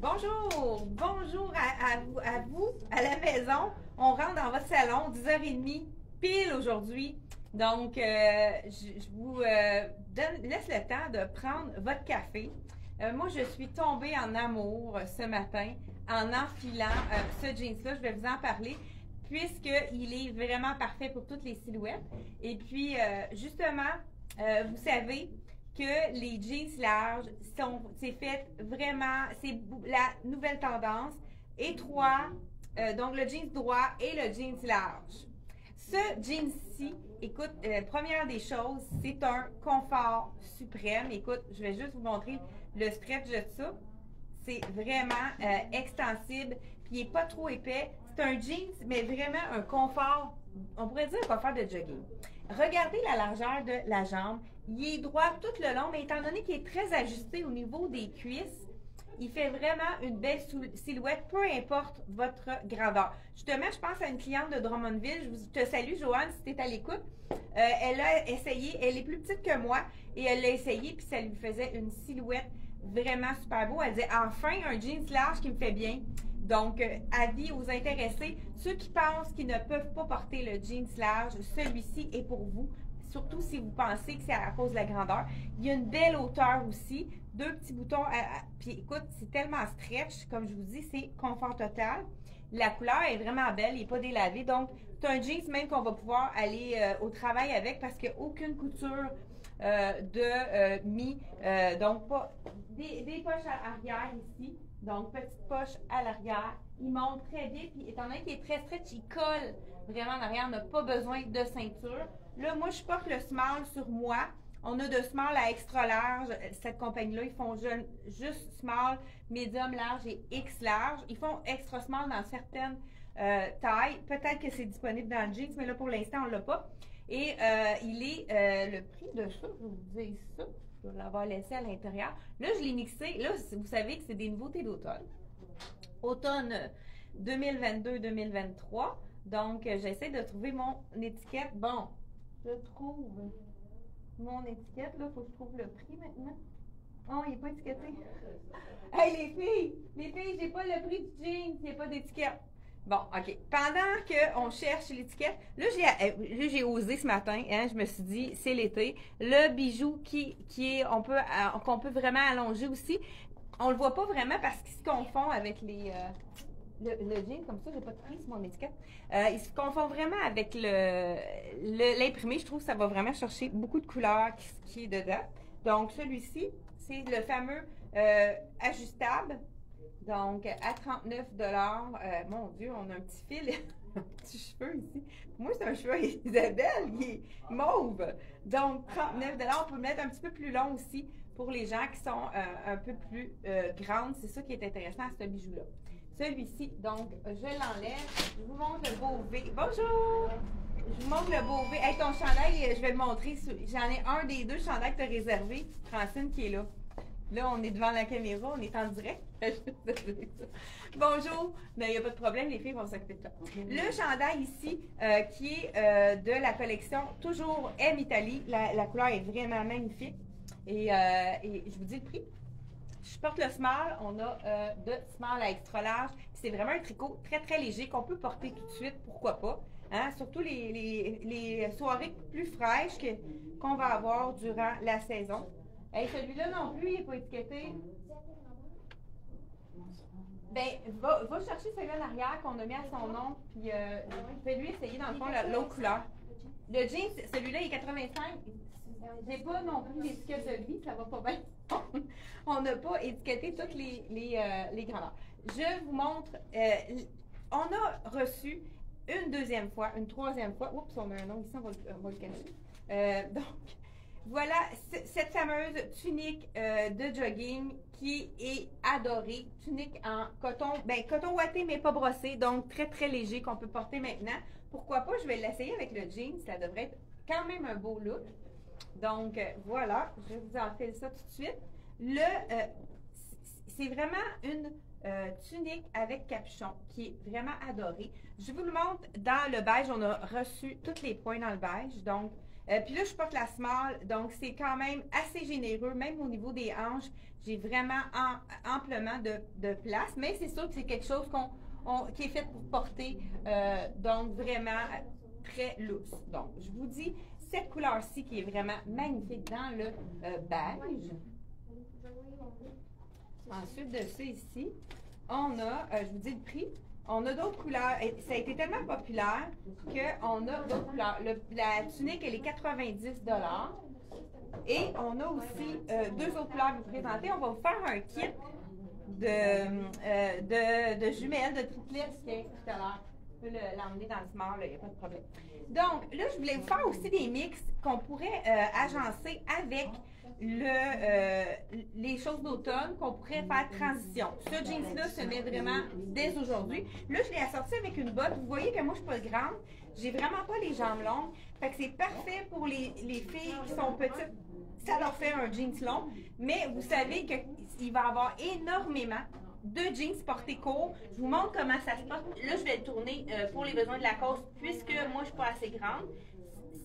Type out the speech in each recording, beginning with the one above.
Bonjour, bonjour à vous, à la maison. On rentre dans votre salon, 10h30, pile aujourd'hui. Donc, je vous laisse le temps de prendre votre café. Moi, je suis tombée en amour ce matin en enfilant ce jeans-là. Je vais vous en parler puisqu'il est vraiment parfait pour toutes les silhouettes. Et puis, justement, vous savez que les jeans larges c'est fait vraiment, c'est la nouvelle tendance, étroit, donc le jeans droit et le jeans large. Ce jeans-ci, écoute, première des choses, c'est un confort suprême. Écoute, je vais juste vous montrer le stretch de ça. C'est vraiment extensible, puis il n'est pas trop épais. C'est un jeans, mais vraiment un confort, on pourrait dire un confort de jogging. Regardez la largeur de la jambe. Il est droit tout le long, mais étant donné qu'il est très ajusté au niveau des cuisses, il fait vraiment une belle silhouette, peu importe votre grandeur. Justement, je pense à une cliente de Drummondville. Je te salue, Joanne, si tu es à l'écoute. Elle a essayé, elle est plus petite que moi, et elle l'a essayé, puis ça lui faisait une silhouette vraiment super beau. Elle dit enfin un jeans large qui me fait bien. Donc, avis aux intéressés, ceux qui pensent qu'ils ne peuvent pas porter le jeans large, celui-ci est pour vous. Surtout si vous pensez que c'est à cause de la grandeur. Il y a une belle hauteur aussi, deux petits boutons. Puis écoute, c'est tellement stretch, comme je vous dis, c'est confort total. La couleur est vraiment belle, il n'est pas délavé. Donc, c'est un jeans même qu'on va pouvoir aller au travail avec parce qu'il n'y a aucune couture de mi. Donc, pas des poches à arrière ici. Donc, petite poche à l'arrière. Il monte très bien. Puis, étant donné qu'il est très stretch, il colle vraiment en arrière. On n'a pas besoin de ceinture. Là, moi, je porte le small sur moi. On a de small à extra large. Cette compagnie-là, ils font juste small, medium large et X large. Ils font extra small dans certaines tailles. Peut-être que c'est disponible dans le jeans, mais là, pour l'instant, on ne l'a pas. Et il est le prix de ça, je vous dis ça. Je vais l'avoir laissé à l'intérieur. Là, je l'ai mixé. Là, vous savez que c'est des nouveautés d'automne. Automne 2022-2023. Donc, j'essaie de trouver mon étiquette. Bon, je trouve mon étiquette. Là, il faut que je trouve le prix maintenant. Oh, il n'est pas étiqueté. Hey, les filles, j'ai pas le prix du jeans. Il n'y a pas d'étiquette. Bon, OK. Pendant qu'on cherche l'étiquette, là, j'ai osé ce matin, hein, je me suis dit, c'est l'été. Le bijou qu'on peut vraiment allonger aussi, on le voit pas vraiment parce qu'il se confond avec le jean, comme ça, j'ai pas de prix sur mon étiquette. Il se confond vraiment avec l'imprimé. Je trouve que ça va vraiment chercher beaucoup de couleurs qui est dedans. Donc, celui-ci, c'est le fameux ajustable. Donc, à 39 mon Dieu, on a un petit fil, un petit cheveu ici. Moi, c'est un cheveu Isabelle, il est mauve. Donc, 39 on peut le mettre un petit peu plus long aussi pour les gens qui sont un peu plus grandes. C'est ça qui est intéressant à ce bijou-là. Celui-ci, donc, je l'enlève. Je vous montre le beau V. Bonjour! Je vous montre le beau V. Hey, ton chandail, je vais le montrer. J'en ai un des deux chandails que tu as réservé, Francine, qui est là. Là, on est devant la caméra, on est en direct. Bonjour! Mais il n'y a pas de problème, les filles vont s'occuper de ça. Le chandail ici, qui est de la collection toujours M Italie. La couleur est vraiment magnifique. Et je vous dis le prix. Je porte le small. On a de small à extra large. C'est vraiment un tricot très, très léger qu'on peut porter tout de suite, pourquoi pas. Hein? Surtout les soirées plus fraîches qu'on va avoir durant la saison. Hey, celui-là non plus, il n'est pas étiqueté. Ben, va chercher celui en arrière qu'on a mis à son nom, puis fais-lui essayer dans le fond l'autre couleur. Le jeans, celui-là, il est 85. J'ai pas non plus l'étiquette de vie, ça va pas bien. On n'a pas étiqueté toutes les grandeurs. Je vous montre, on a reçu une deuxième fois, une troisième fois. Oups, on a un nom ici, on va le cacher. Donc, voilà cette fameuse tunique de jogging qui est adorée. Tunique en coton, coton ouaté mais pas brossé, donc très très léger qu'on peut porter maintenant. Pourquoi pas, je vais l'essayer avec le jean, ça devrait être quand même un beau look. Donc voilà, je vous en fais ça tout de suite. C'est vraiment une tunique avec capuchon qui est vraiment adorée. Je vous le montre dans le beige, on a reçu tous les points dans le beige, donc Puis là, je porte la small, donc c'est quand même assez généreux, même au niveau des hanches. J'ai vraiment amplement de place, mais c'est sûr que c'est quelque chose qui est fait pour porter, donc vraiment très loose. Donc, je vous dis, cette couleur-ci qui est vraiment magnifique dans le beige. Ensuite de ça ici, on a, je vous dis le prix, on a d'autres couleurs. Et ça a été tellement populaire qu'on a d'autres couleurs. La tunique, elle est 90 $. Et on a aussi deux autres couleurs à vous présenter. On va vous faire un kit de jumelles, de triplets, tout à l'heure. Je peux l'emmener dans le small, il n'y a pas de problème. Donc, là, je voulais vous faire aussi des mix qu'on pourrait agencer avec les choses d'automne, qu'on pourrait faire transition. Ce jeans-là se met vraiment dès aujourd'hui. Là, je l'ai assorti avec une botte. Vous voyez que moi, je ne suis pas grande. J'ai vraiment pas les jambes longues. Fait que c'est parfait pour les filles qui sont petites. Ça leur fait un jeans long. Mais vous savez qu'il va y avoir énormément de jeans portés courts. Je vous montre comment ça se porte. Là, je vais le tourner pour les besoins de la cause, puisque moi, je ne suis pas assez grande.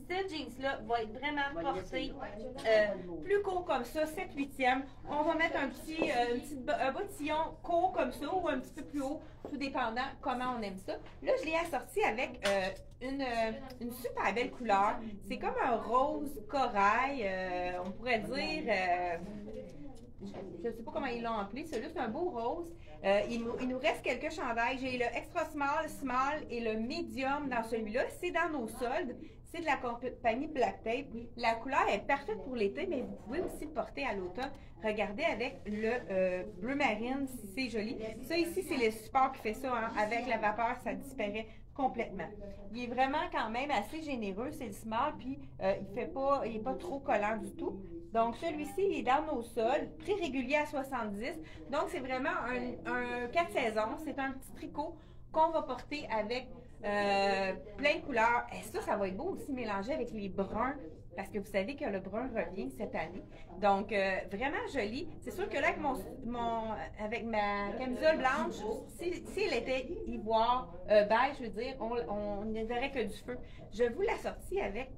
Ce jeans-là va être vraiment porté plus court comme ça, 7/8e. On va mettre un bottillon court comme ça ou un petit peu plus haut, tout dépendant comment on aime ça. Là, je l'ai assorti avec une super belle couleur. C'est comme un rose corail, on pourrait dire... je ne sais pas comment ils l'ont appelé. Celui-là, c'est un beau rose. Il nous reste quelques chandails. J'ai le extra small, small et le medium dans celui-là. C'est dans nos soldes. C'est de la compagnie Black Tape. La couleur est parfaite pour l'été, mais vous pouvez aussi le porter à l'automne. Regardez avec le bleu marine, si c'est joli. Ça ici, c'est le support qui fait ça. Hein. Avec la vapeur, ça disparaît complètement. Il est vraiment quand même assez généreux. C'est le small, puis il n'est pas trop collant du tout. Donc, celui-ci, il est dans nos soldes, prix régulier à 70. Donc, c'est vraiment un 4 saisons. C'est un petit tricot qu'on va porter avec plein de couleurs. Et ça va être beau aussi mélangé avec les bruns, parce que vous savez que le brun revient cette année. Donc, vraiment joli. C'est sûr que là, avec ma camisole blanche, si elle était ivoire, beige, je veux dire, on ne verrait que du feu. Je vous l'assortis avec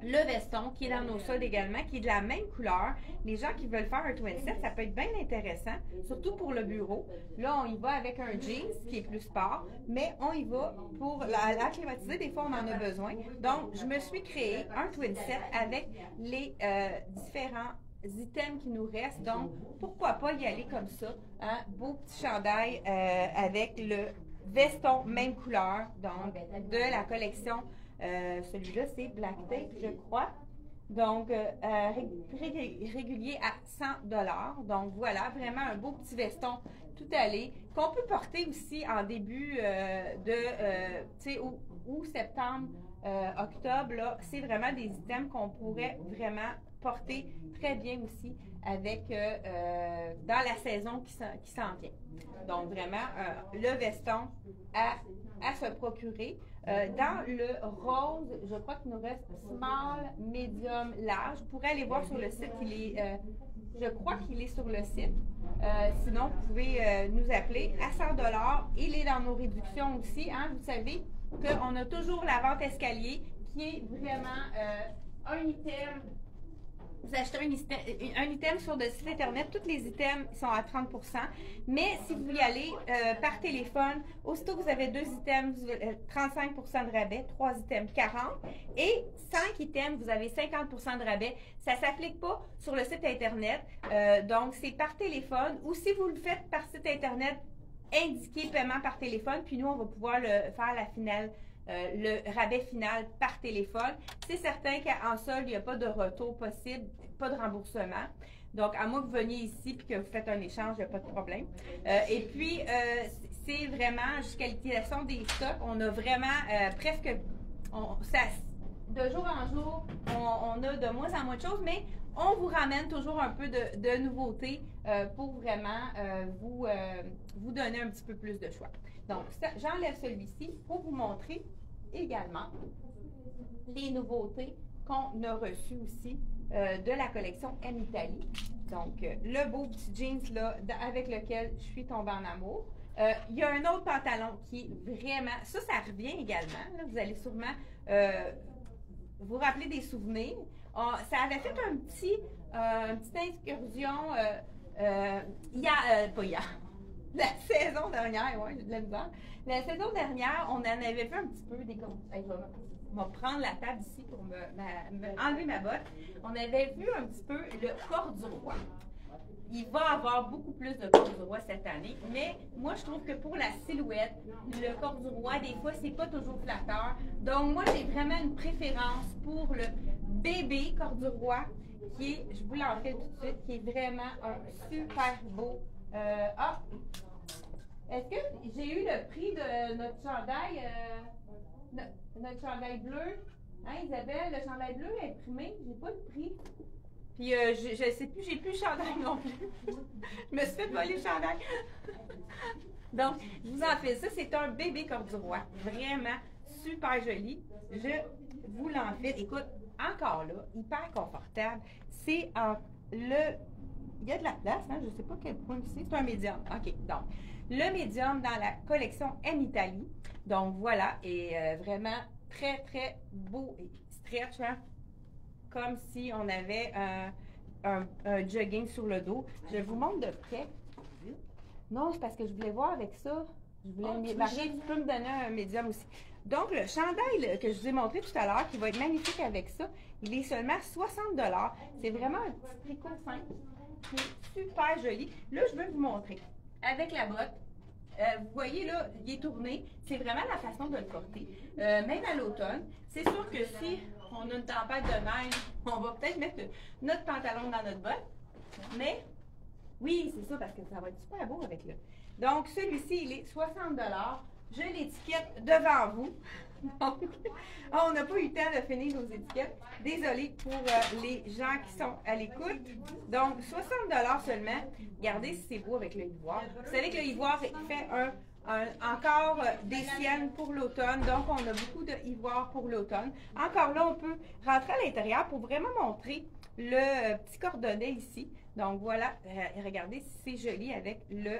le veston qui est dans nos soldes également, qui est de la même couleur. Les gens qui veulent faire un twin set, ça peut être bien intéressant, surtout pour le bureau. Là, on y va avec un jeans qui est plus sport, mais on y va pour l'acclimatiser. Des fois, on en a besoin. Donc, je me suis créé un twin set avec les différents items qui nous restent. Donc, pourquoi pas y aller comme ça. Un beau petit chandail avec le veston même couleur, donc de la collection. Celui-là, c'est Black Tape, je crois. Donc, régulier à 100 $. Donc, voilà, vraiment un beau petit veston tout allé, qu'on peut porter aussi en début août, septembre, octobre. Là, c'est vraiment des items qu'on pourrait vraiment porter très bien aussi avec dans la saison qui s'en vient. Donc, vraiment, le veston à se procurer. Dans le rose, je crois qu'il nous reste small, medium, large. Vous pourrez aller voir sur le site, je crois qu'il est sur le site. Sinon, vous pouvez nous appeler à 100 $. Il est dans nos réductions aussi. Hein. Vous savez qu'on a toujours la vente escalier qui est vraiment un item. Vous achetez un item sur le site Internet, tous les items sont à 30 %. Mais si vous y allez par téléphone, aussitôt que vous avez 2 items, vous avez 35 % de rabais, 3 items, 40 %. Et 5 items, vous avez 50 % de rabais. Ça ne s'applique pas sur le site Internet. Donc, c'est par téléphone. Ou si vous le faites par site Internet, indiquez paiement par téléphone. Puis nous, on va pouvoir faire la finale. Le rabais final par téléphone. C'est certain qu'en solde, il n'y a pas de retour possible, pas de remboursement. Donc, à moins que vous veniez ici et que vous faites un échange, il n'y a pas de problème. Et puis, c'est vraiment jusqu'à l'utilisation des stocks. On a vraiment presque... de jour en jour, on a de moins en moins de choses, mais on vous ramène toujours un peu de nouveautés pour vraiment vous donner un petit peu plus de choix. Donc, j'enlève celui-ci pour vous montrer également les nouveautés qu'on a reçues aussi de la collection M Italie. Donc, le beau petit jeans là, avec lequel je suis tombée en amour. Il y a un autre pantalon qui est vraiment... Ça revient également. Là, vous allez sûrement vous rappeler des souvenirs. Ça avait fait une petite incursion pas hier. La saison dernière, oui, j'ai de la misère. La saison dernière, on en avait fait un petit peu des hey, je vais prendre la table ici pour enlever ma botte. On avait vu un petit peu le corps du roi. Il va avoir beaucoup plus de corps du roi cette année, mais moi, je trouve que pour la silhouette, le corps du roi, des fois, c'est pas toujours flatteur. Donc, moi, j'ai vraiment une préférence pour le bébé corps du roi, qui est, je vous l'enfile tout de suite, qui est vraiment un super beau. Est-ce que j'ai eu le prix de notre chandail, notre chandail bleu? Hein, Isabelle, le chandail bleu est imprimé, j'ai pas le prix. Puis je sais plus, j'ai plus le chandail non plus. Je me suis fait voler le chandail. Donc, je vous en file. Ça, c'est un bébé corps du roi. Vraiment super joli. Je vous l'enfile. Écoute, encore là, hyper confortable. C'est le... Il y a de la place, hein? Je ne sais pas quel point c'est. C'est un médium. OK, donc, le médium dans la collection M Italie. Donc, voilà, et vraiment très, très beau et stretch, hein? Comme si on avait un jogging sur le dos. Je vous montre de près. Non, c'est parce que je voulais voir avec ça. Je voulais Marie, tu peux me donner un médium aussi. Donc, le chandail que je vous ai montré tout à l'heure, qui va être magnifique avec ça, il est seulement 60 $. C'est vraiment un petit tricot simple qui est super joli. Là, je veux vous montrer. Avec la botte, vous voyez là, il est tourné. C'est vraiment la façon de le porter. Même à l'automne, c'est sûr que si on a une tempête de neige, on va peut-être mettre notre pantalon dans notre botte. Mais, oui, c'est ça, parce que ça va être super beau avec le. Donc, celui-ci, il est 60 $. Je l'étiquette devant vous. Donc, on n'a pas eu le temps de finir nos étiquettes. Désolée pour les gens qui sont à l'écoute. Donc, 60 $ seulement. Regardez si c'est beau avec le ivoire. Vous savez que le ivoire fait encore des siennes pour l'automne. Donc, on a beaucoup de ivoire pour l'automne. Encore là, on peut rentrer à l'intérieur pour vraiment montrer le petit cordonnet ici. Donc, voilà. Regardez si c'est joli avec le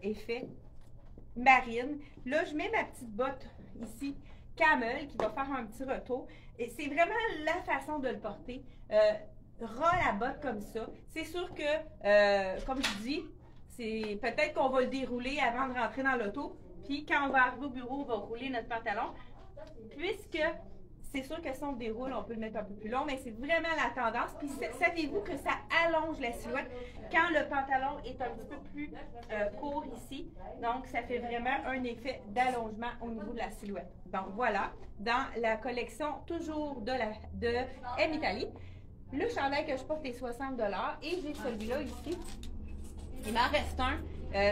effet marine. Là, je mets ma petite botte ici, camel, qui va faire un petit retour. Et c'est vraiment la façon de le porter. Ras la botte comme ça. C'est sûr que, comme je dis, c'est peut-être qu'on va le dérouler avant de rentrer dans l'auto. Puis quand on va arriver au bureau, on va rouler notre pantalon. Puisque c'est sûr que si on le déroule, on peut le mettre un peu plus long, mais c'est vraiment la tendance. Puis savez-vous que ça allonge la silhouette quand le pantalon est un petit peu plus court ici. Donc, ça fait vraiment un effet d'allongement au niveau de la silhouette. Donc, voilà, dans la collection toujours de M Italie, le chandail que je porte est 60 $ et j'ai celui-là ici. Il m'en reste un.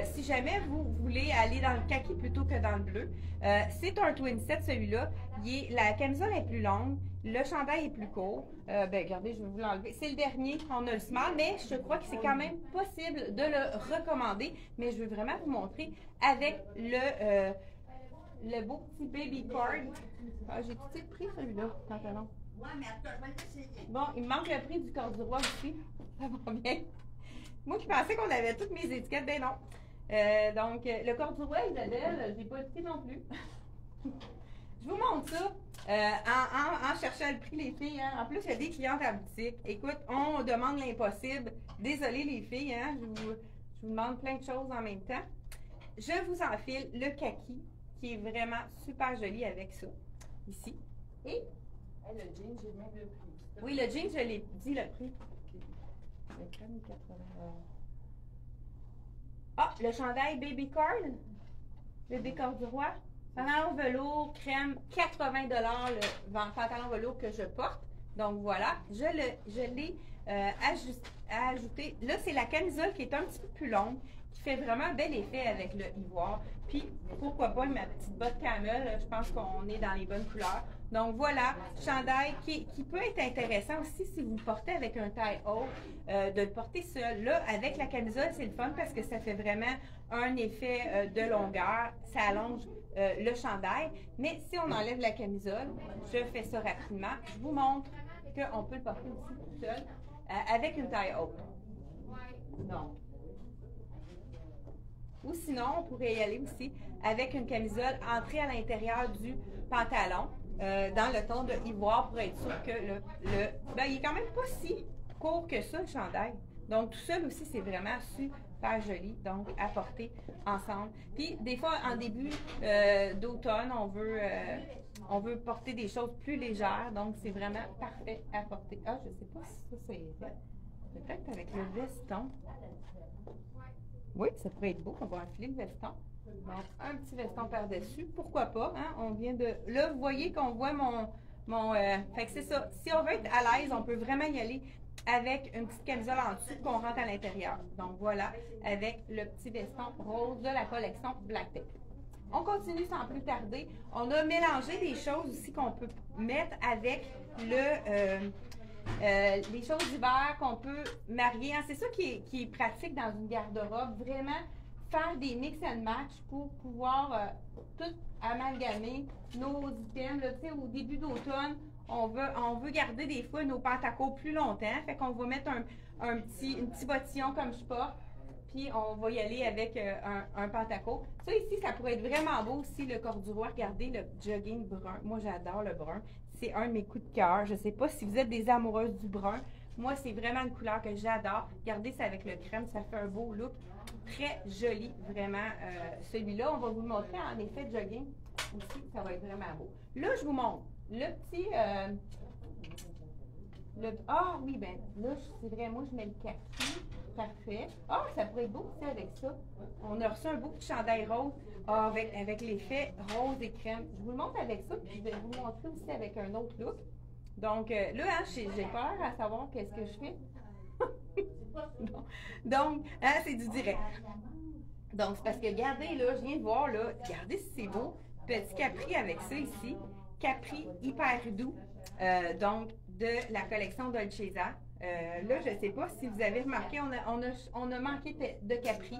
Si jamais vous voulez aller dans le kaki plutôt que dans le bleu, c'est un twin set celui-là. La camisole est plus longue, le chandail est plus court. Regardez, je vais vous l'enlever. C'est le dernier, on a le small, mais je crois que c'est quand même possible de le recommander. Mais je veux vraiment vous montrer avec le beau petit baby cord. J'ai tout de suite pris celui-là, pantalon. Bon, il me manque le prix du corps du roi aussi. Ça va bien. Moi qui pensais qu'on avait toutes mes étiquettes, ben non. Donc, le corps du roi, Isabelle, j'ai pas le prix non plus. Je vous montre ça en cherchant le prix, les filles. Hein. En plus, il y a des clientes à la boutique. Écoute, on demande l'impossible. Désolée, les filles, hein, je vous demande plein de choses en même temps. Je vous enfile le kaki, qui est vraiment super joli avec ça, ici. Et le jean, j'ai même le prix. oui, le jean, je l'ai dit le prix. Ah, le chandail Baby Cord, Bébé Corps du Roi, pantalon velours, crème, 80 $, le pantalon velours que je porte. Donc voilà, je l'ai ajouté. Là, c'est la camisole qui est un petit peu plus longue, qui fait vraiment un bel effet avec le ivoire. Puis, pourquoi pas ma petite botte camel, je pense qu'on est dans les bonnes couleurs. Donc voilà, chandail qui peut être intéressant aussi si vous le portez avec un taille haut, de le porter seul. Là, avec la camisole, c'est le fun parce que ça fait vraiment un effet de longueur, ça allonge le chandail. Mais si on enlève la camisole, je fais ça rapidement, je vous montre qu'on peut le porter aussi tout seul avec une taille haute. Donc, ou sinon, on pourrait y aller aussi avec une camisole entrée à l'intérieur du pantalon. dans le ton de ivoire pour être sûr que ben, il est quand même pas si court que ça, le chandail. Donc, tout seul aussi, c'est vraiment super joli. Donc, à porter ensemble. Puis, des fois, en début d'automne, on veut porter des choses plus légères. Donc, c'est vraiment parfait à porter. Ah, je sais pas si ça, c'est peut-être avec le veston. Oui, ça pourrait être beau. On va enfiler le veston. Donc, un petit veston par-dessus. Pourquoi pas? Hein? On vient de... Là, vous voyez qu'on voit fait que c'est ça. Si on veut être à l'aise, on peut vraiment y aller avec une petite camisole en dessous qu'on rentre à l'intérieur. Donc, voilà, avec le petit veston rose de la collection Black Tech. On continue sans plus tarder. On a mélangé des choses aussi qu'on peut mettre avec les choses d'hiver qu'on peut marier. Hein. C'est ça qui est pratique dans une garde-robe. Vraiment, faire des mix and match pour pouvoir tout amalgamer nos items. Là, au début d'automne, on veut garder des fois nos pantacots plus longtemps. Fait qu'on va mettre un petit bottillon comme je porte. Puis on va y aller avec un pantaco. Ça ici, ça pourrait être vraiment beau aussi, le corduroy. Regardez le jogging brun. Moi, j'adore le brun. C'est un de mes coups de cœur. Je ne sais pas si vous êtes des amoureuses du brun. Moi, c'est vraiment une couleur que j'adore. Regardez ça avec le crème. Ça fait un beau look. Très joli, vraiment. Celui-là, on va vous le montrer en effet jogging. Aussi, ça va être vraiment beau. Là, je vous montre le petit... Ah oui, ben là, c'est vrai, moi, je mets le kaki. Parfait. Ah, ça pourrait être beau aussi avec ça. On a reçu un beau petit chandail rose avec l'effet rose et crème. Je vous le montre avec ça, puis je vais vous le montrer aussi avec un autre look. Donc là, hein, j'ai peur à savoir qu'est-ce que je fais. Donc, hein, c'est du direct. Donc, c'est parce que regardez, là, je viens de voir, là, regardez si c'est beau. Petit capri avec ça ici. Capri hyper doux. Donc, de la collection Dolcezza. Là, je ne sais pas si vous avez remarqué, on a manqué de capri.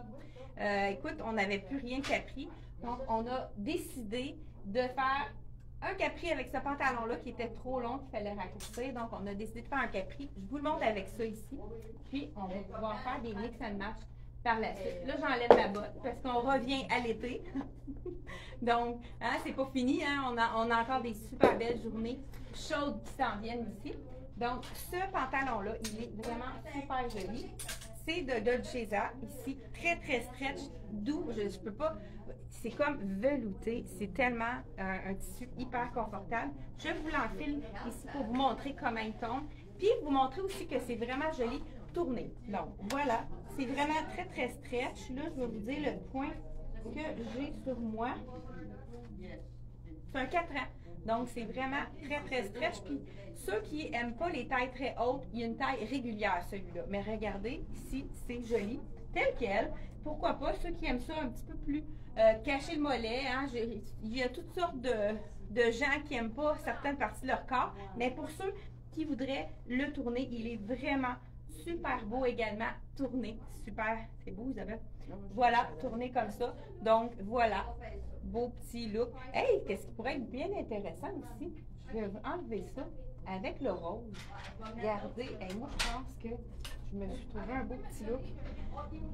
Écoute, on n'avait plus rien de capri. Donc, on a décidé de faire un capri avec ce pantalon-là qui était trop long, qu'il fallait raccourcir. Donc, on a décidé de faire un capri. Je vous le montre avec ça ici. Puis, on va pouvoir faire des mix and match par la suite. Là, j'enlève ma botte parce qu'on revient à l'été. Donc, hein, c'est pas fini. Hein? On a encore des super belles journées chaudes qui s'en viennent ici. Donc, ce pantalon-là, il est vraiment super joli. C'est de Dolcezza, ici, très, très stretch, doux. Je peux pas... C'est comme velouté. C'est tellement un tissu hyper confortable. Je vous l'enfile ici pour vous montrer comment il tombe. Puis, vous montrer aussi que c'est vraiment joli tourné. Donc, voilà. C'est vraiment très, très stretch. Là, je vais vous dire le point que j'ai sur moi. C'est un 4 ans. Donc, c'est vraiment très, très stretch. Puis, ceux qui n'aiment pas les tailles très hautes, il y a une taille régulière, celui-là. Mais regardez, ici, c'est joli, tel quel. Pourquoi pas, ceux qui aiment ça un petit peu plus cacher le mollet. Hein, il y a toutes sortes de gens qui n'aiment pas certaines parties de leur corps. Mais pour ceux qui voudraient le tourner, il est vraiment super beau également. Tourné, super. C'est beau, Isabelle? Voilà, tourné comme ça. Donc, voilà. Beau petit look. Hey, qu'est-ce qui pourrait être bien intéressant aussi? Je vais enlever ça avec le rose. Regardez, hey, moi je pense que je me suis trouvé un beau petit look.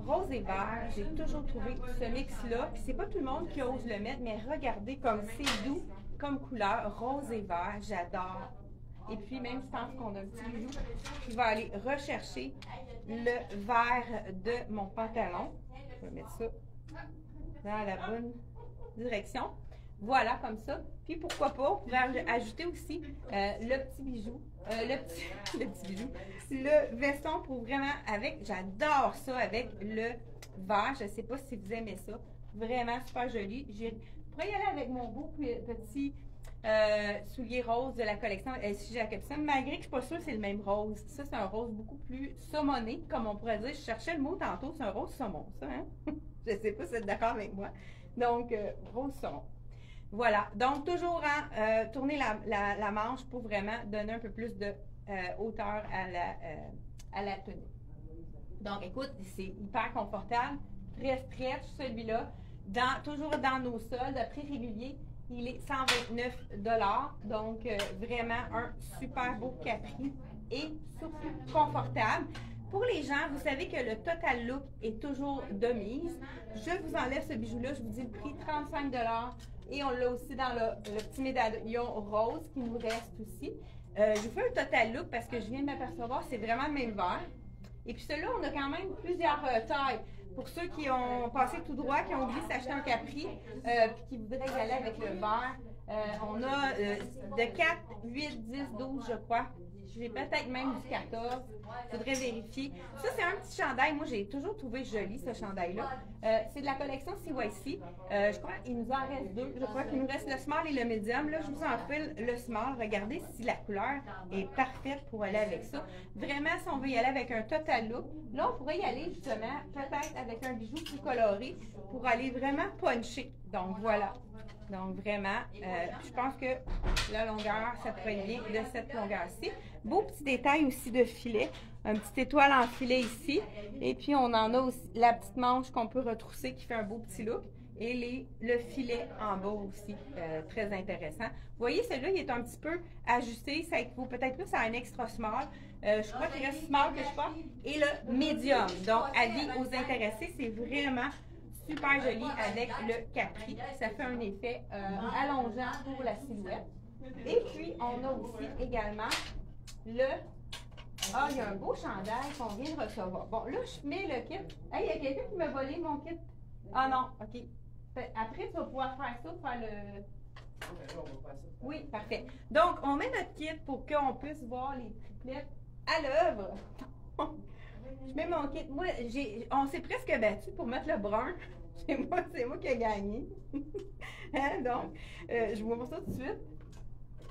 Rose et vert, j'ai toujours trouvé ce mix-là. Puis c'est pas tout le monde qui ose le mettre, mais regardez comme c'est doux comme couleur. Rose et vert, j'adore. Et puis même, je pense qu'on a un petit bijou qui va aller rechercher le vert de mon pantalon. Je vais mettre ça dans la bonne direction. Voilà, comme ça. Puis pourquoi pas, on pourrait ajouter aussi le petit bijou, le petit bijou, le veston pour vraiment avec, j'adore ça avec le vert. Je ne sais pas si vous aimez ça. Vraiment super joli. Je pourrais y aller avec mon beau petit soulier rose de la collection S.J. Jacobson, malgré que je ne suis pas sûre que c'est le même rose. Ça, c'est un rose beaucoup plus saumoné, comme on pourrait dire. Je cherchais le mot tantôt, c'est un rose saumon, ça, hein? Je ne sais pas si vous êtes d'accord avec moi. Donc, rose saumon. Voilà. Donc, toujours tourner la manche pour vraiment donner un peu plus de hauteur à la tenue. Donc, écoute, c'est hyper confortable, très stretch celui-là. Toujours dans nos soldes, à prix régulier, il est 129 $. Donc, vraiment un super beau capri et surtout confortable. Pour les gens, vous savez que le total look est toujours de mise. Je vous enlève ce bijou-là, je vous dis le prix, 35 $. Et on l'a aussi dans le petit médaillon rose qui nous reste aussi. Je vous fais un total look parce que je viens de m'apercevoir, c'est vraiment le même vert. Et puis celui-là, on a quand même plusieurs tailles. Pour ceux qui ont passé tout droit, qui ont oublié de s'acheter un capri, puis qui voudraient y aller avec le vert, on a de 4, 8, 10, 12, je crois. J'ai peut-être même du 14. Il faudrait vérifier. Ça, c'est un petit chandail. Moi, j'ai toujours trouvé joli, ce chandail-là. C'est de la collection CYC. Je crois qu'il nous en reste deux. Je crois qu'il nous reste le small et le medium. Là, je vous enfile le small. Regardez si la couleur est parfaite pour aller avec ça. Vraiment, si on veut y aller avec un total look, là, on pourrait y aller justement peut-être avec un bijou plus coloré pour aller vraiment puncher. Donc, voilà. Donc, vraiment, je pense que la longueur, ça pourrait être bien de cette longueur-ci. Beau petit détail aussi de filet. Un petit étoile en filet ici. Et puis, on en a aussi la petite manche qu'on peut retrousser qui fait un beau petit look. Et le filet en bas aussi, très intéressant. Vous voyez, celui-là, il est un petit peu ajusté. Ça équivaut peut-être plus à un extra small. Je crois qu'il reste small que je porte. Et le medium. Donc, avis aux intéressés, c'est vraiment super joli avec le capri. Ça fait un effet allongeant pour la silhouette. Et puis, on a aussi également le... Ah, il y a un beau chandail qu'on vient de recevoir. Bon, là, je mets le kit. Hey, il y a quelqu'un qui m'a volé mon kit. Ah non, OK. Après, tu vas pouvoir faire ça, faire le... Oui, parfait. Donc, on met notre kit pour qu'on puisse voir les triplettes à l'œuvre. Je mets mon kit. Moi, on s'est presque battu pour mettre le brun. C'est moi qui ai gagné. Hein, donc, je vous montre ça tout de suite.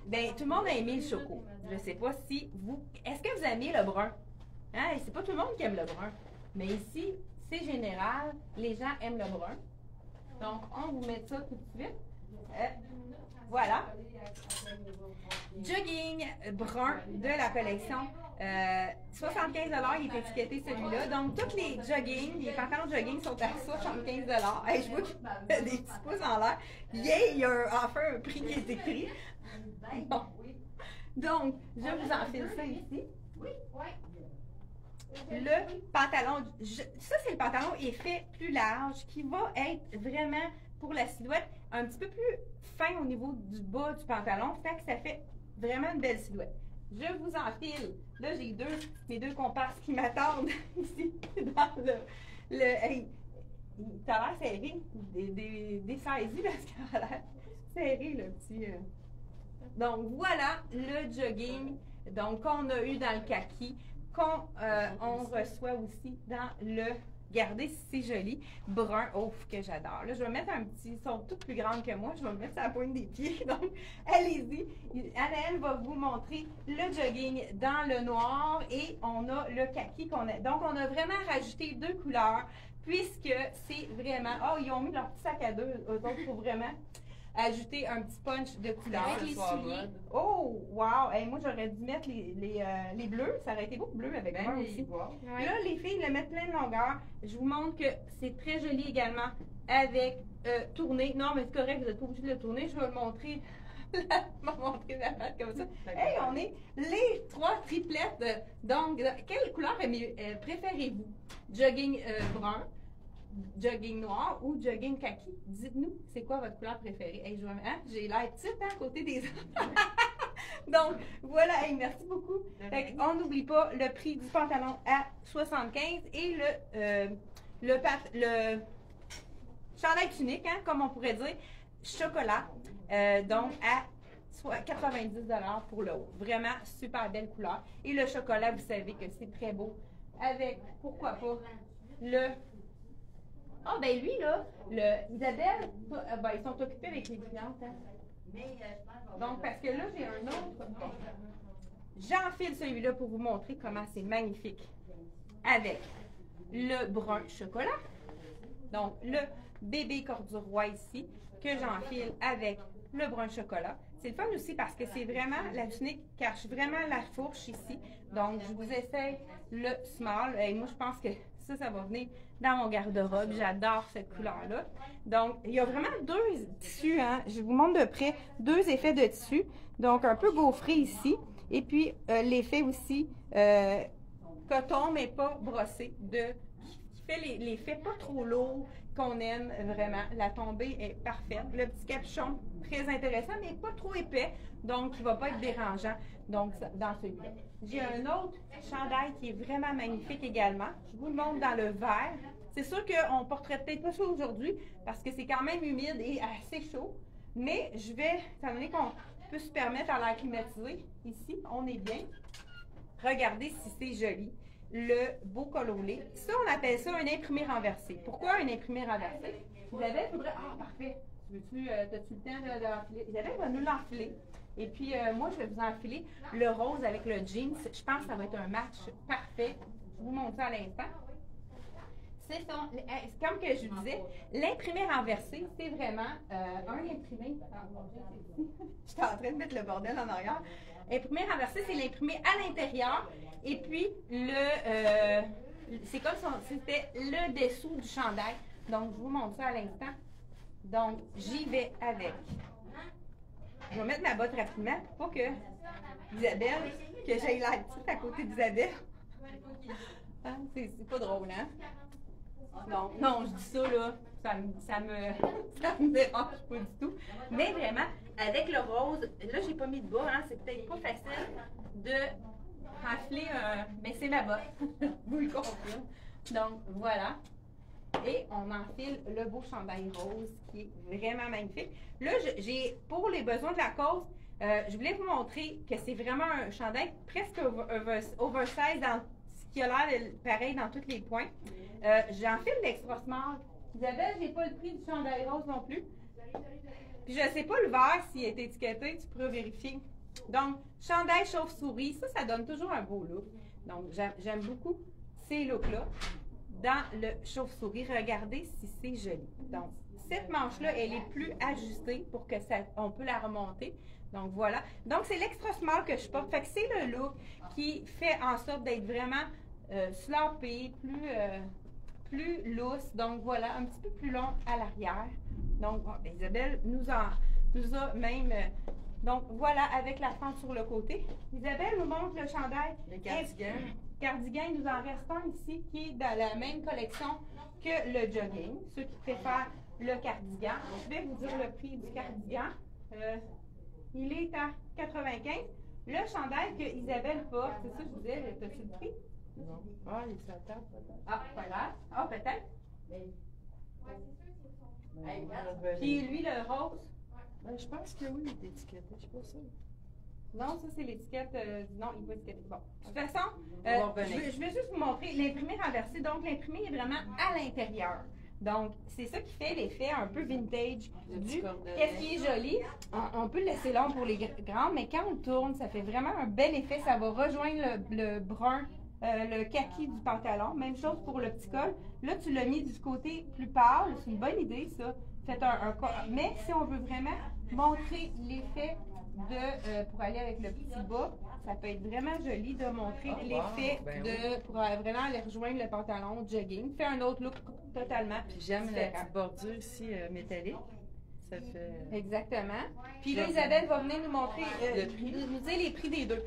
Bien, tout le monde a aimé le choco. Je ne sais pas si vous... Est-ce que vous aimez le brun? Hein? C'est pas tout le monde qui aime le brun. Mais ici, c'est général. Les gens aiment le brun. Donc, on vous met ça tout de suite. Voilà. Jogging brun de la collection. 75 $, il est étiqueté celui-là. Donc, tous les jogging, les pantalons de jogging sont à 75 $. Hey, je vois qu'il y a des petits pouces en l'air. Yeah, il y a enfin un prix qui est écrit. Bon. Donc, je vous enfile ça ici. Le pantalon, ça c'est le pantalon effet plus large qui va être vraiment pour la silhouette un petit peu plus fin au niveau du bas du pantalon. Fait que ça fait vraiment une belle silhouette. Je vous enfile. Là, j'ai mes deux comparses qui m'attendent ici dans hey, t'as l'air serré, des saisies parce qu'il a l'air serré le petit. Donc voilà le jogging donc qu'on a eu dans le kaki, on reçoit aussi dans le, regardez si c'est joli, brun, ouf, que j'adore. Là, je vais mettre un petit, ils sont toutes plus grandes que moi, je vais me mettre sur la pointe des pieds, donc allez-y. Anaëlle va vous montrer le jogging dans le noir et on a le kaki qu'on a. Donc, on a vraiment rajouté deux couleurs puisque c'est vraiment, oh, ils ont mis leur petit sac à dos, eux autres, pour vraiment ajouter un petit punch de couleur. Avec les souliers. Oh, wow! Hey, moi, j'aurais dû mettre les bleus. Ça aurait été beau bleu avec moi aussi. Ouais. Là, les filles le mettent plein de longueur. Je vous montre que c'est très joli également avec tourné. Non, mais c'est correct, vous n'êtes pas obligé de le tourner. Je vais le montrer. Montrer la patte comme ça. Hey, on est les trois triplettes. Donc, quelle couleur préférez-vous? Jogging brun, jogging noir ou jogging kaki? Dites-nous, c'est quoi votre couleur préférée? Hey, j'ai l'air petite à côté des autres. Donc, voilà, hey, merci beaucoup. On n'oublie pas le prix du pantalon à 75 et le chandail tunique, hein, comme on pourrait dire, chocolat, donc à 90 $ pour le haut. Vraiment super belle couleur. Et le chocolat, vous savez que c'est très beau. Avec, pourquoi pas, le... Ah, oh, ben lui, là, Isabelle, ben, ils sont occupés avec les clientes. Hein? Donc, parce que là, j'ai un autre. J'enfile celui-là pour vous montrer comment c'est magnifique. Avec le brun chocolat. Donc, le bébé corduroy ici, que j'enfile avec le brun chocolat. C'est le fun aussi parce que c'est vraiment, la tunique cache vraiment la fourche ici. Donc, je vous essaye le small. Et moi, je pense que ça va venir dans mon garde-robe. J'adore cette couleur-là. Donc, il y a vraiment deux tissus, hein. Je vous montre de près, deux effets de tissu. Donc, un peu gaufré ici. Et puis, l'effet aussi coton, mais pas brossé, qui fait l'effet pas trop lourd, qu'on aime vraiment. La tombée est parfaite. Le petit capuchon, très intéressant, mais pas trop épais, donc il ne va pas être dérangeant donc, dans celui-là. J'ai un autre chandail qui est vraiment magnifique également. Je vous le montre dans le vert. C'est sûr qu'on ne porterait peut-être pas ça aujourd'hui parce que c'est quand même humide et assez chaud, mais je vais, étant donné qu'on peut se permettre à l'air climatisé, ici, on est bien. Regardez si c'est joli. Le beau col roulé. Ça, on appelle ça un imprimé renversé. Pourquoi un imprimé renversé? Isabelle voudrait... Ah, parfait! As-tu le temps de l'enfiler? Isabelle va nous l'enfiler. Et puis, moi, je vais vous enfiler le rose avec le jeans. Je pense que ça va être un match parfait. Je vous montre ça à l'instant. C'est comme que je vous disais, l'imprimé renversé, c'est vraiment un imprimé. J'étais en train de mettre le bordel en arrière. Imprimé renversé, c'est l'imprimé à l'intérieur. Et puis, c'est comme si c'était le dessous du chandail. Donc, je vous montre ça à l'instant. Donc, j'y vais avec. Je vais mettre ma botte rapidement pour que Isabelle, que j'aille la petite à côté d'Isabelle. Ah, c'est pas drôle, hein? Non, je dis ça, là, ça me dérange pas du tout. Mais vraiment, avec le rose, là, j'ai pas mis de bas, hein, c'est peut-être pas facile de enfiler mais c'est ma botte, vous le confirmez. Donc, voilà. Et on enfile le beau chandail rose qui est vraiment magnifique. Là, pour les besoins de la cause, je voulais vous montrer que c'est vraiment un chandail presque oversize dans ce qui a l'air pareil dans tous les points. J'enfile l'extra small. Isabelle, j'ai pas le prix du chandail rose non plus. Puis je sais pas le vert s'il est étiqueté, tu pourras vérifier. Donc, chandail chauve-souris, ça donne toujours un beau look. Donc, j'aime beaucoup ces looks-là. Dans le chauve-souris, regardez si c'est joli. Donc, cette manche-là, elle est plus ajustée pour que on peut la remonter. Donc, voilà. Donc, c'est l'extra small que je porte. Fait que c'est le look qui fait en sorte d'être vraiment slampé, plus lousse. Donc, voilà, un petit peu plus long à l'arrière. Donc, Isabelle nous a même... donc, voilà, avec la fente sur le côté. Isabelle nous montre le chandail. Le cardigan. Cardigan, il nous en reste un ici qui est dans la même collection que le jogging. Ceux qui préfèrent le cardigan. Je vais vous dire le prix du cardigan. Il est à 95. Le chandail que Isabelle porte, c'est ça que je vous disais, as-tu le prix? Non. Ah, il s'attend. Ah, pas grave. Ah, peut-être. Ben, Puis lui, le rose. ben, je pense que oui, il est étiqueté, je sais pas ça. Non, ça c'est l'étiquette. Non, il va étiqueter. Bon. De toute façon, va je vais juste vous montrer l'imprimé renversé. Donc, l'imprimé est vraiment à l'intérieur. Donc, c'est ça qui fait l'effet un peu vintage du. Qu'est-ce qui est joli? On peut le laisser long pour les grands, mais quand on tourne, ça fait vraiment un bel effet. Ça va rejoindre le brun, le kaki du pantalon. Même chose pour le petit col. Là, tu l'as mis du côté plus pâle. C'est une bonne idée, ça. Faites mais si on veut vraiment montrer l'effet pour aller avec le petit bas, ça peut être vraiment joli de montrer l'effet pour vraiment aller rejoindre le pantalon jogging. Fait un autre look totalement. Puis j'aime la petite bordure ici métallique. Ça fait... Exactement. Puis là, Isabelle va venir nous montrer, nous dire les prix des deux.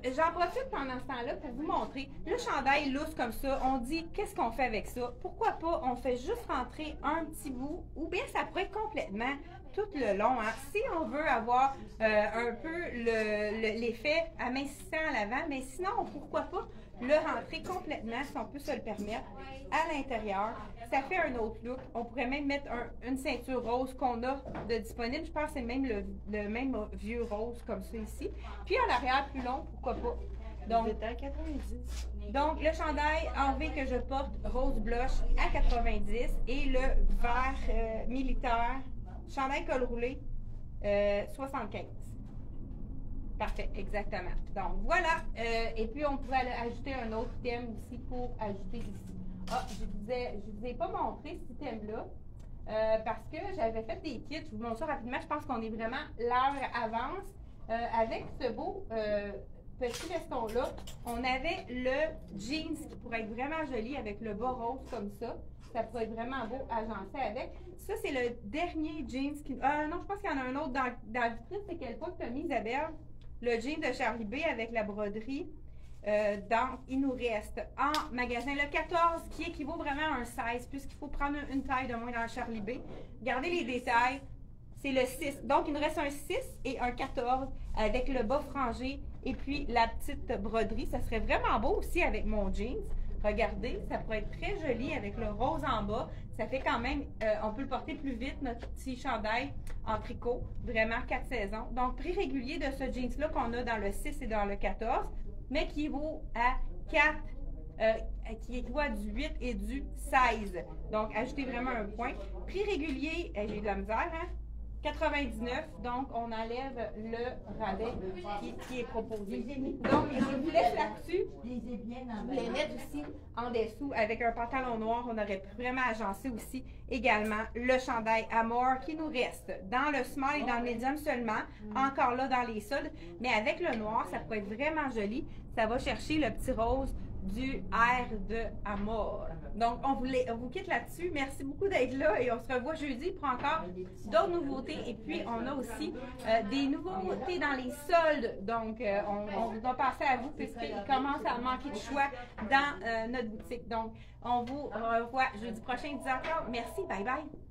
J'en profite pendant ce temps-là pour vous montrer. Le chandail lousse comme ça, on dit qu'est-ce qu'on fait avec ça? Pourquoi pas on fait juste rentrer un petit bout ou bien ça pourrait être complètement tout le long. Hein? Si on veut avoir un peu l'effet amincissant à l'avant, mais sinon, pourquoi pas le rentrer complètement, si on peut se le permettre, à l'intérieur. Ça fait un autre look. On pourrait même mettre une ceinture rose qu'on a de disponible. Je pense que c'est même le même vieux rose comme ça ici. Puis à l'arrière, plus long, pourquoi pas. Donc, à 90. Donc, le chandail en V que je porte, rose blush, à 90. Et le vert militaire, chandail col roulé, 75. Parfait, exactement. Donc, voilà. Et puis, on pourrait ajouter un autre thème aussi pour ajouter ici. Ah, je ne vous ai pas montré ce thème-là parce que j'avais fait des kits. Je vous montre ça rapidement. Je pense qu'on est vraiment l'heure avance. Avec ce beau petit veston-là, on avait le jeans qui pourrait être vraiment joli avec le bas rose comme ça. Ça pourrait être vraiment beau agencé avec. Ça, c'est le dernier jeans qui... non, je pense qu'il y en a un autre dans la vitrine. C'est quel pas que tu as mis, Isabelle? Le jean de Charlie B avec la broderie. Donc, il nous reste en magasin le 14 qui équivaut vraiment à un 16 puisqu'il faut prendre une taille de moins dans le Charlie B. Regardez les détails, c'est le 6. Donc, il nous reste un 6 et un 14 avec le bas frangé et puis la petite broderie. Ça serait vraiment beau aussi avec mon jeans. Regardez, ça pourrait être très joli avec le rose en bas. Ça fait quand même, on peut le porter plus vite, notre petit chandail en tricot. Vraiment 4 saisons. Donc, prix régulier de ce jeans-là qu'on a dans le 6 et dans le 14, mais qui vaut à 4, qui équivaut à du 8 et du 16. Donc, ajoutez vraiment un point. Prix régulier, j'ai de la misère, hein? 99, donc on enlève le rabais qui est proposé. Donc, je vous laisse là-dessus. Vous les mettre aussi en dessous avec un pantalon noir. On aurait pu vraiment agencer aussi également le chandail Amor qui nous reste dans le small et dans le medium seulement. Encore là dans les soldes, mais avec le noir, ça pourrait être vraiment joli. Ça va chercher le petit rose du R de Amor. Donc, on vous quitte là-dessus. Merci beaucoup d'être là et on se revoit jeudi pour encore d'autres nouveautés. Et puis, on a aussi des nouveautés dans les soldes. Donc, on va passer à vous puisqu'il commence à manquer de choix dans notre boutique. Donc, on vous revoit jeudi prochain, 10h30. Merci, bye bye.